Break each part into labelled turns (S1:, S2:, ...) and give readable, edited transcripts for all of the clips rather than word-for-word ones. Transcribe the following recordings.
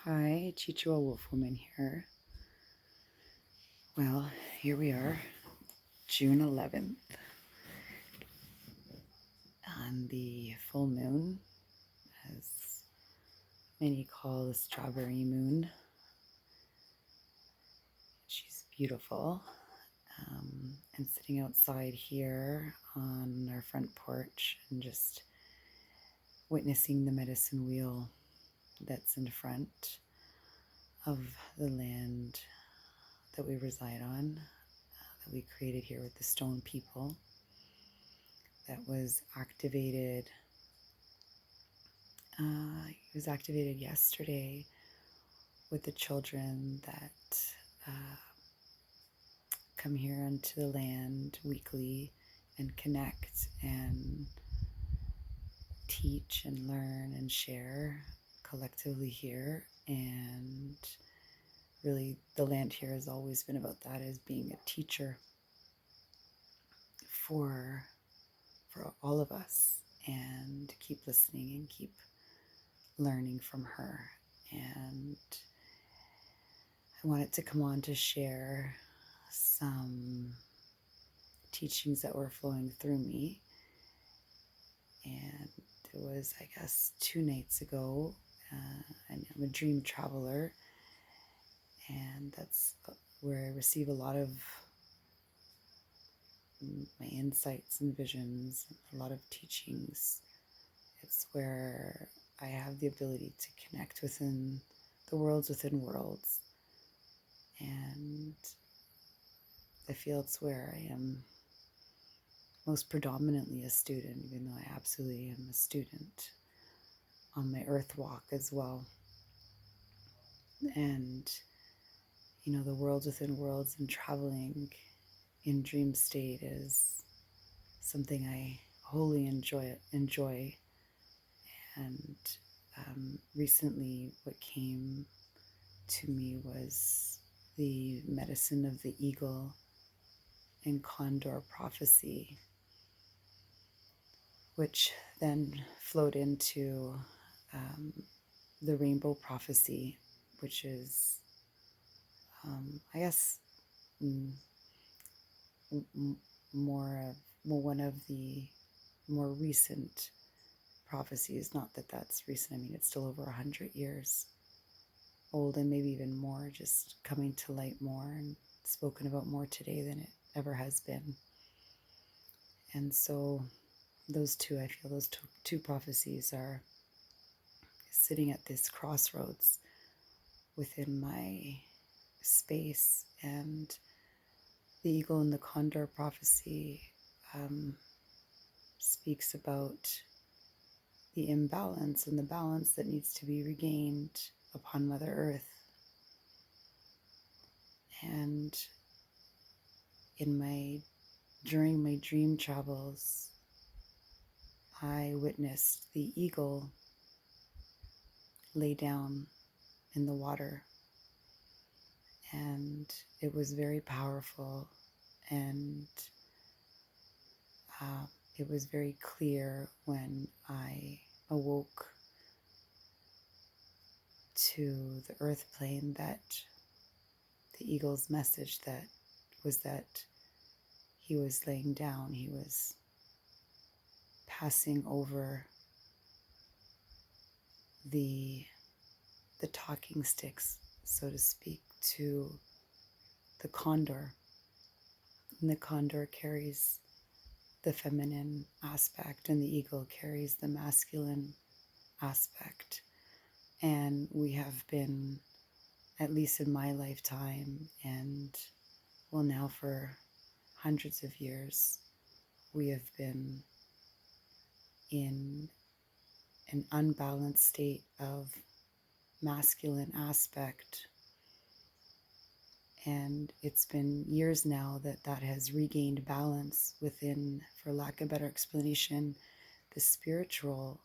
S1: Hi, Chichua Wolfwoman here. Well, here we are, June 11th, on the full moon, as many call the strawberry moon. She's beautiful. And sitting outside here on our front porch and just witnessing the medicine wheel that's in front of the land that we reside on, that we created here with the stone people, that was activated. It was activated yesterday with the children that come here onto the land weekly and connect and teach and learn and share collectively here. And really, the land here has always been about that, as being a teacher for all of us, and keep listening and keep learning from her. And I wanted to come on to share some teachings that were flowing through me. And it was, I guess, 2 nights ago. And I'm a dream traveler, and that's where I receive a lot of my insights and visions, a lot of teachings. It's where I have the ability to connect within the worlds within worlds. And I feel it's where I am most predominantly a student, even though I absolutely am a student on my earth walk as well. And, you know, the worlds within worlds and traveling in dream state is something I wholly enjoy. And recently what came to me was the medicine of the eagle and Condor prophecy, which then flowed into the rainbow prophecy, which is, I guess, one of the more recent prophecies. Not that that's recent, I mean, it's still over 100 years old, and maybe even more, just coming to light more and spoken about more today than it ever has been. And so those two, I feel those two prophecies are sitting at this crossroads within my space. And the eagle and the condor prophecy speaks about the imbalance and the balance that needs to be regained upon Mother Earth. And during my dream travels, I witnessed the eagle lay down in the water, and it was very powerful, and it was very clear when I awoke to the earth plane that the eagle's message that he was laying down, he was passing over the talking sticks, so to speak, to the condor. And the condor carries the feminine aspect, and the eagle carries the masculine aspect. And we have been, at least in my lifetime, and well, now for hundreds of years, we have been in an unbalanced state of masculine aspect. And it's been years now that has regained balance within, for lack of a better explanation, the spiritual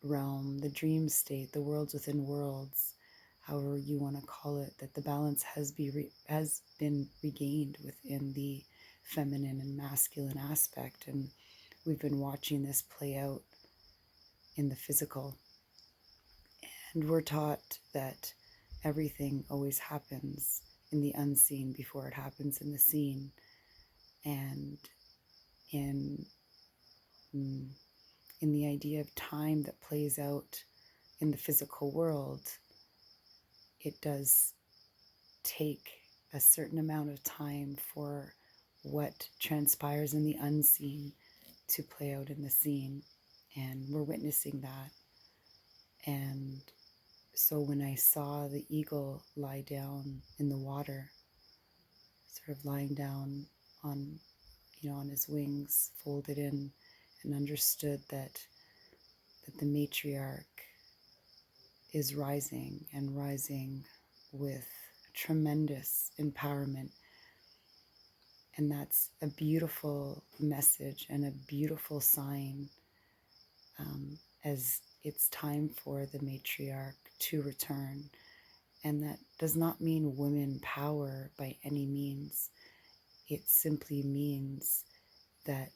S1: realm, the dream state, the worlds within worlds, however you want to call it, that the balance has been regained within the feminine and masculine aspect. And we've been watching this play out in the physical. And we're taught that everything always happens in the unseen before it happens in the seen. And in the idea of time that plays out in the physical world, it does take a certain amount of time for what transpires in the unseen to play out in the seen. And we're witnessing that. And so when I saw the eagle lie down in the water, sort of lying down on, on his wings, folded in, and understood that the matriarch is rising and rising with tremendous empowerment. And that's a beautiful message and a beautiful sign as it's time for the matriarch to return. And that does not mean women power by any means. It simply means that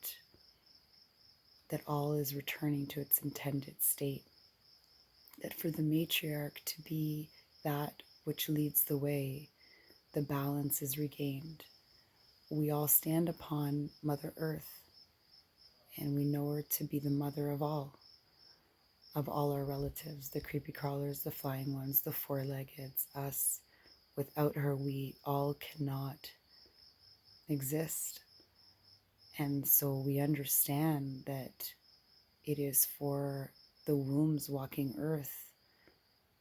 S1: all is returning to its intended state. That for the matriarch to be that which leads the way, the balance is regained. We all stand upon Mother Earth, and we know her to be the mother of all our relatives, the creepy crawlers, the flying ones, the four-leggeds, us. Without her, we all cannot exist. And so we understand that it is for the wombs walking earth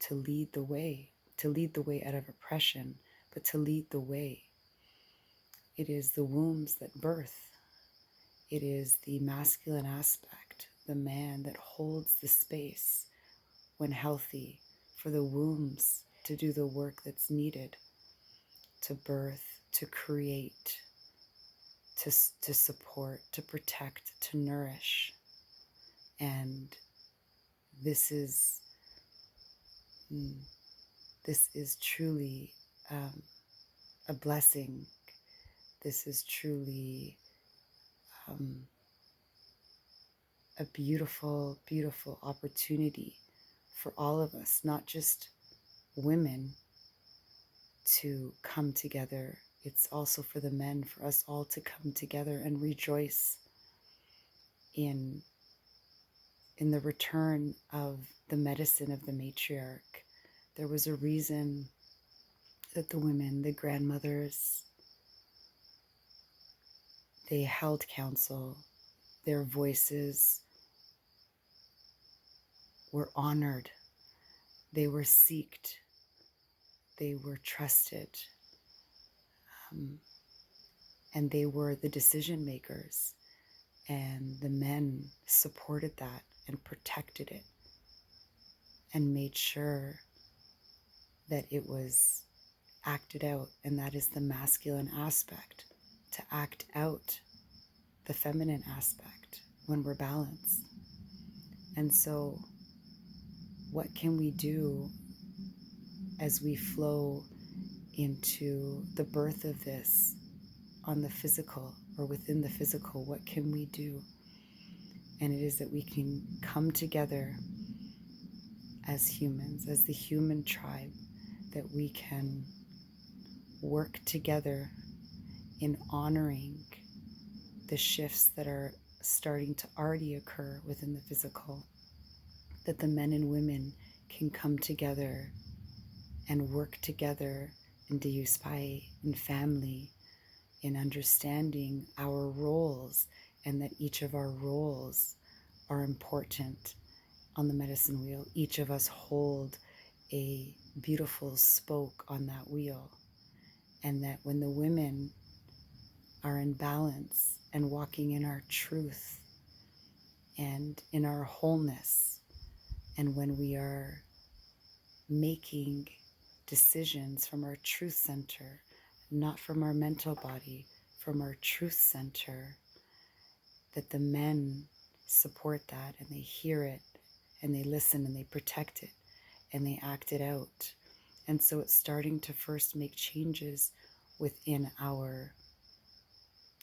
S1: to lead the way out of oppression, but to lead the way. It is the wombs that birth. It is the masculine aspect, the man that holds the space when healthy for the wombs to do the work that's needed to birth, to create, to support, to protect, to nourish. And this is truly a blessing. This is truly a beautiful, beautiful opportunity for all of us, not just women, to come together. It's also for the men, for us all to come together and rejoice in the return of the medicine of the matriarch. There was a reason that the women, the grandmothers, they held counsel. Their voices were honored. They were seeked. They were trusted. And they were the decision makers. And the men supported that and protected it and made sure that it was acted out. And that is the masculine aspect, to act out the feminine aspect when we're balanced. And so what can we do as we flow into the birth of this on the physical or within the physical? What can we do? And it is that we can come together as humans, as the human tribe, that we can work together in honoring the shifts that are starting to already occur within the physical, that the men and women can come together and work together in Diuspai, in family, in understanding our roles, and that each of our roles are important on the medicine wheel. Each of us hold a beautiful spoke on that wheel, and that when the women are in balance and walking in our truth and in our wholeness, and when we are making decisions from our truth center, not from our mental body, from our truth center, that the men support that and they hear it and they listen and they protect it and they act it out. And so it's starting to first make changes within our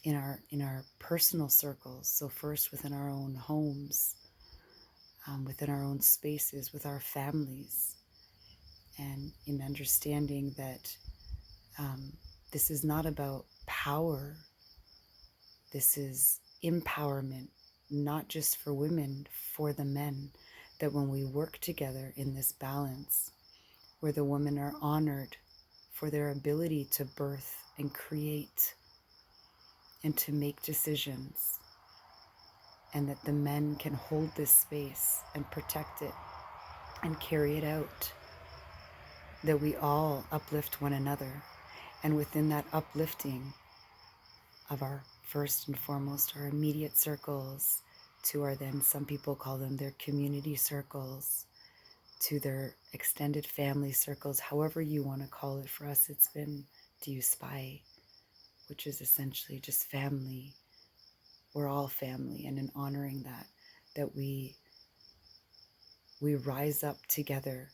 S1: in our personal circles. So first within our own homes, within our own spaces, with our families, and in understanding that this is not about power. This is empowerment, not just for women, for the men, that when we work together in this balance, where the women are honored for their ability to birth and create and to make decisions, and that the men can hold this space and protect it and carry it out, that we all uplift one another. And within that uplifting of our, first and foremost, our immediate circles, to our, then some people call them their community circles, to their extended family circles, however you want to call it. For us, it's been Diuspai, which is essentially just family. We're all family, and in honoring that we rise up together,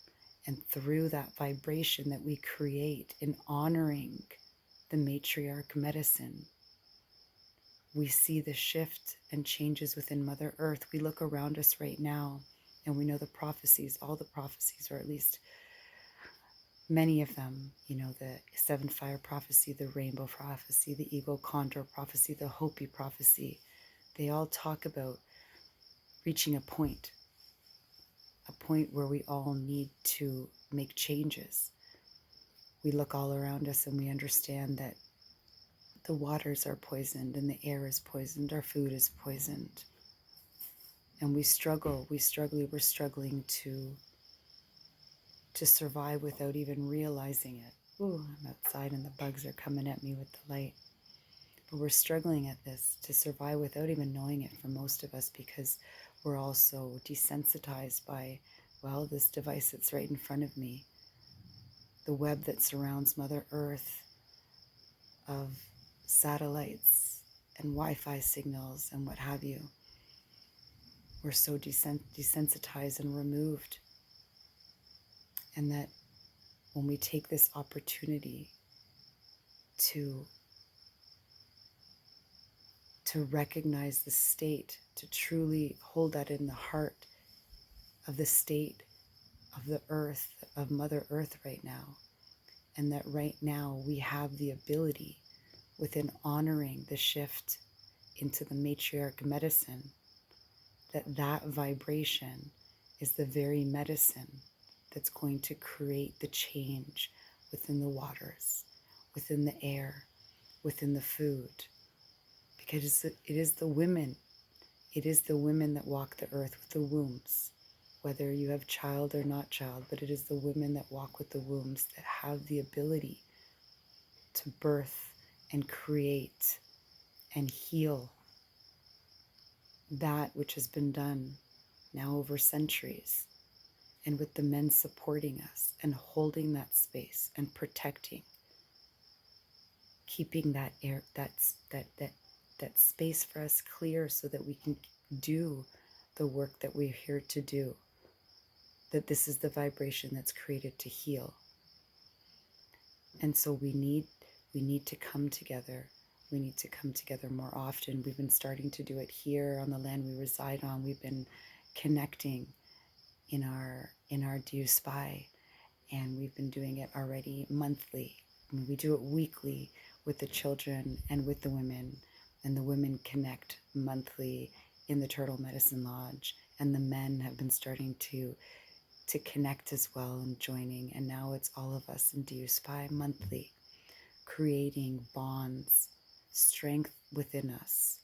S1: and through that vibration that we create in honoring the matriarch medicine, we see the shift and changes within Mother Earth. We look around us right now, and we know the prophecies, all the prophecies, or at least many of them, the 7 fire prophecy, the rainbow prophecy, the eagle condor prophecy, the Hopi prophecy. They all talk about reaching a point where we all need to make changes. We look all around us and we understand that the waters are poisoned and the air is poisoned, our food is poisoned. And we're struggling to survive without even realizing it. Ooh, I'm outside and the bugs are coming at me with the light. But we're struggling at this to survive without even knowing it for most of us, because we're also desensitized by, well, this device that's right in front of me, the web that surrounds Mother Earth of satellites and Wi-Fi signals and what have you. We're so desensitized and removed. And that when we take this opportunity to recognize the state, to truly hold that in the heart of the state of the earth, of Mother Earth right now, and that right now we have the ability, within honoring the shift into the matriarch medicine, that vibration is the very medicine that's going to create the change within the waters, within the air, within the food. Because it is the women that walk the earth with the wombs, whether you have child or not child, but it is the women that walk with the wombs that have the ability to birth and create and heal that which has been done now over centuries. And with the men supporting us and holding that space and protecting, keeping that air, that space for us clear so that we can do the work that we're here to do. That this is the vibration that's created to heal. And so we need to come together. We need to come together more often. We've been starting to do it here on the land we reside on. We've been connecting in our Diuspai, and we've been doing it already monthly. I mean, we do it weekly with the children and with the women, and the women connect monthly in the Turtle Medicine Lodge, and the men have been starting to connect as well and joining, and now it's all of us in Diuspai monthly, creating bonds, strength within us,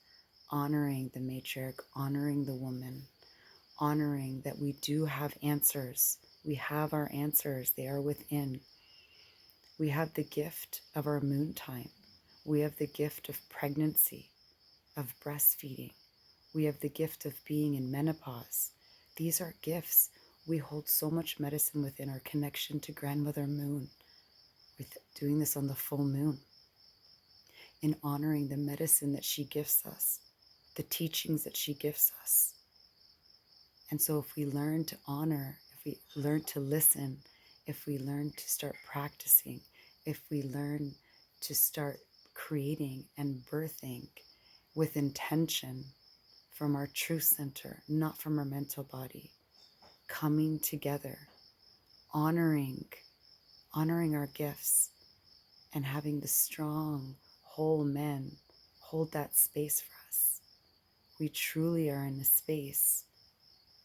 S1: honoring the matriarch, honoring the woman, honoring that we do have answers. We have our answers. They are within. We have the gift of our moon time. We have the gift of pregnancy, of breastfeeding. We have the gift of being in menopause. These are gifts. We hold so much medicine within our connection to Grandmother Moon, with doing this on the full moon, in honoring the medicine that she gives us, the teachings that she gives us. And so if we learn to honor, if we learn to listen, if we learn to start practicing, if we learn to start creating and birthing with intention from our true center, not from our mental body, coming together, honoring honoring our gifts, and having the strong, whole men hold that space for us. We truly are in a space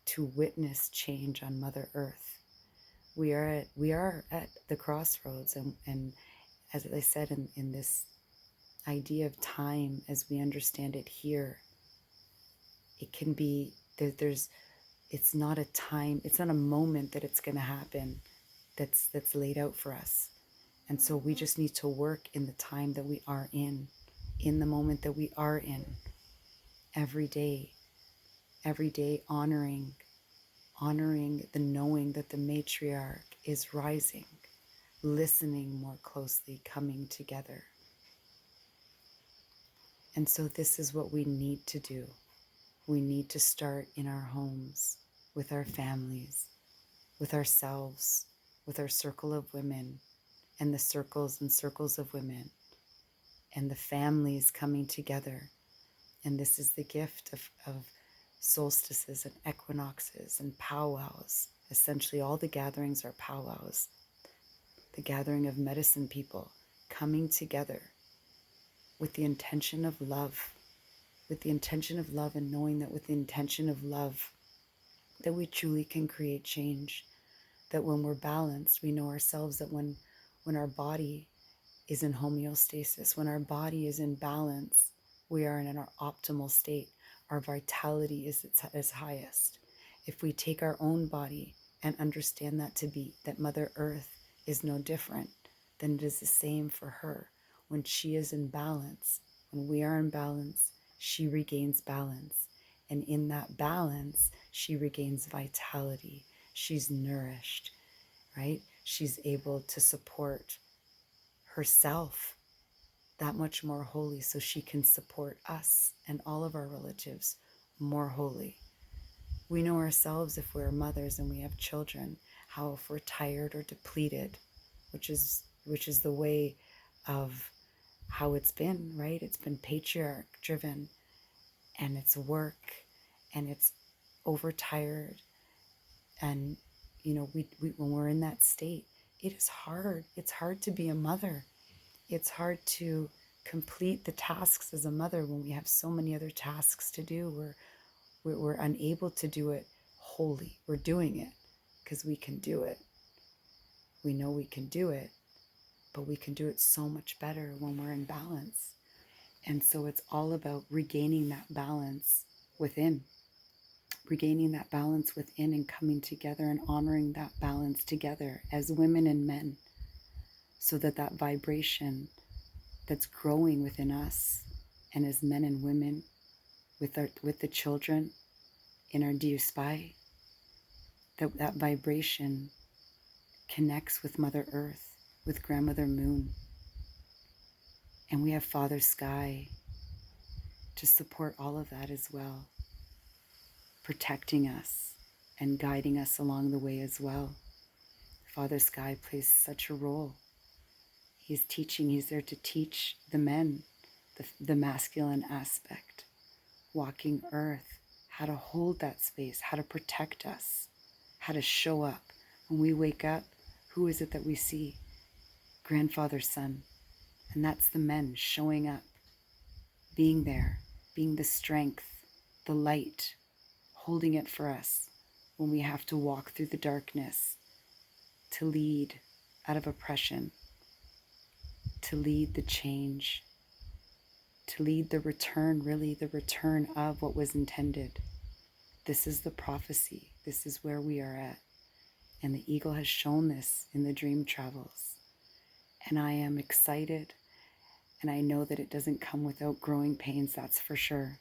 S1: to witness change on Mother Earth. We are at the crossroads, and as I said, in this idea of time as we understand it here, it can be it's not a time, it's not a moment that it's going to happen that's laid out for us. And so we just need to work in the time that we are in the moment that we are in, every day honoring the knowing that the matriarch is rising, listening more closely, coming together. And so this is what we need to do. We need to start in our homes, with our families, with ourselves, with our circle of women, and the circles and circles of women, and the families coming together. And this is the gift of solstices and equinoxes and powwows. Essentially, all the gatherings are powwows. The gathering of medicine people coming together with the intention of love, and knowing that with the intention of love, that we truly can create change. That when we're balanced, we know ourselves that when our body is in homeostasis, when our body is in balance, we are in our optimal state. Our vitality is at its highest. If we take our own body and understand that Mother Earth is no different, then it is the same for her. When she is in balance, when we are in balance, she regains balance. And in that balance, she regains vitality. She's nourished, right? She's able to support herself that much more wholly, so she can support us and all of our relatives more wholly. We know ourselves, if we're mothers and we have children, how if we're tired or depleted, which is the way of how it's been, right? It's been patriarch driven, and it's work, and it's overtired. And we when we're in that state, it is hard. It's hard to be a mother. It's hard to complete the tasks as a mother when we have so many other tasks to do. We're unable to do it wholly. We're doing it because we can do it. We know we can do it, but we can do it so much better when we're in balance. And so it's all about regaining that balance within. Regaining that balance within and coming together and honoring that balance together as women and men, so that vibration that's growing within us, and as men and women with the children in our Diu Spy, that vibration connects with Mother Earth, with Grandmother Moon. And we have Father Sky to support all of that as well, protecting us and guiding us along the way as well. Father Sky plays such a role. He's there to teach the men the masculine aspect, walking Earth, how to hold that space, how to protect us, how to show up. When we wake up, who is it that we see? Grandfather Sun. And that's the men showing up, being there, being the strength, the light, holding it for us when we have to walk through the darkness, to lead out of oppression, to lead the change, to lead the return, really the return of what was intended. This is the prophecy. This is where we are at. And the eagle has shown this in the dream travels. And I am excited. And I know that it doesn't come without growing pains, that's for sure.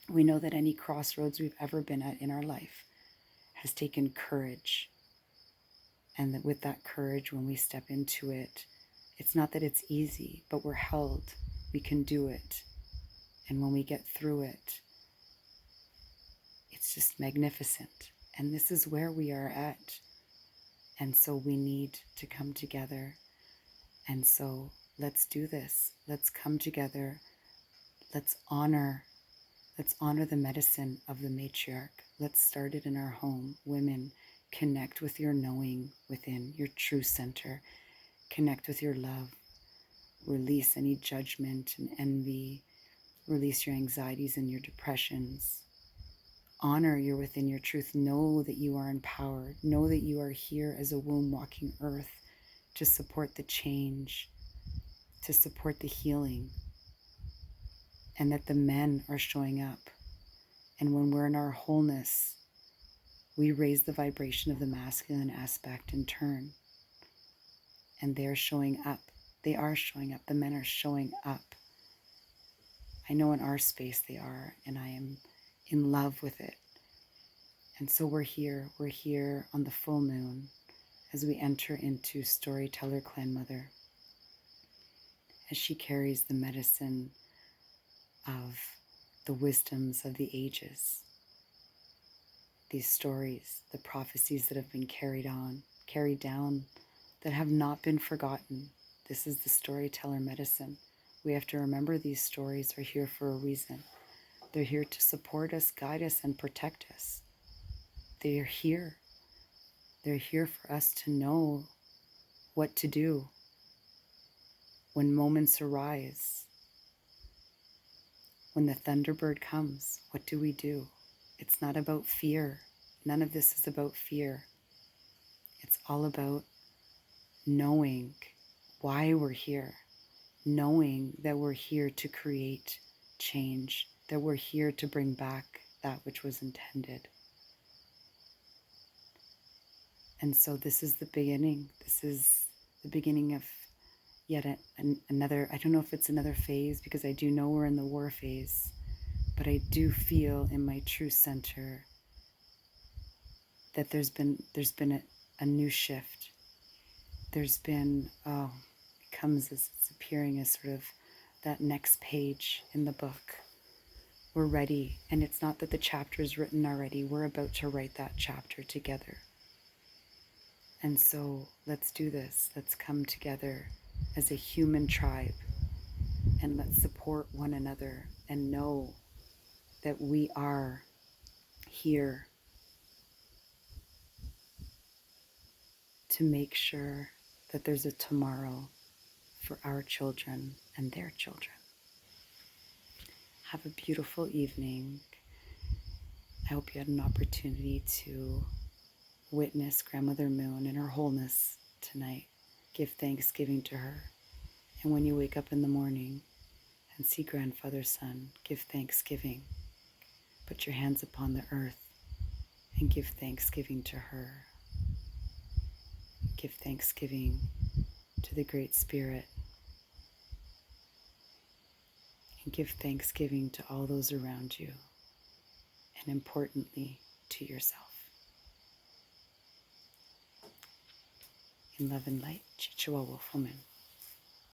S1: We know that any crossroads we've ever been at in our life has taken courage. And that with that courage, when we step into it, it's not that it's easy, but we're held. We can do it. And when we get through it, it's just magnificent. And this is where we are at. And so we need to come together. And so let's do this. Let's come together. Let's honor the medicine of the matriarch. Let's start it in our home. Women, connect with your knowing within, your true center, Connect with your love. Release any judgment and envy. Release your anxieties and your depressions. Honor your within your truth. Know that you are empowered. Know that you are here as a womb walking earth to support the change, to support the healing, and that the men are showing up. And when we're in our wholeness, we raise the vibration of the masculine aspect in turn. And they're showing up. They are showing up. The men are showing up. I know in our space they are, and I am in love with it. And so we're here on the full moon as we enter into Storyteller Clan Mother, as she carries the medicine of the wisdoms of the ages, these stories, the prophecies that have been carried down, that have not been forgotten. This is the storyteller medicine. We have to remember these stories are here for a reason. They're here to support us, guide us, and protect us. They're here. They're here for us to know what to do when moments arise. When the Thunderbird comes, what do we do? It's not about fear. None of this is about fear. It's all about knowing why we're here, knowing that we're here to create change, that we're here to bring back that which was intended. And so this is the beginning. This is the beginning of yet another, I don't know if it's another phase, because I do know we're in the war phase, but I do feel in my true center that there's been a new shift. There's been, it comes as it's appearing as sort of that next page in the book. We're ready, and it's not that the chapter is written already. We're about to write that chapter together. And so let's do this. Let's come together as a human tribe, and let's support one another and know that we are here to make sure that there's a tomorrow for our children and their children. Have a beautiful evening. I hope you had an opportunity to witness Grandmother Moon in her wholeness tonight. Give thanksgiving to her. And when you wake up in the morning and see Grandfather Sun, give thanksgiving. Put your hands upon the earth and give thanksgiving to her. Give thanksgiving to the Great Spirit. And give thanksgiving to all those around you. And importantly, to yourself. In love and light, Chichewa Wolf Woman.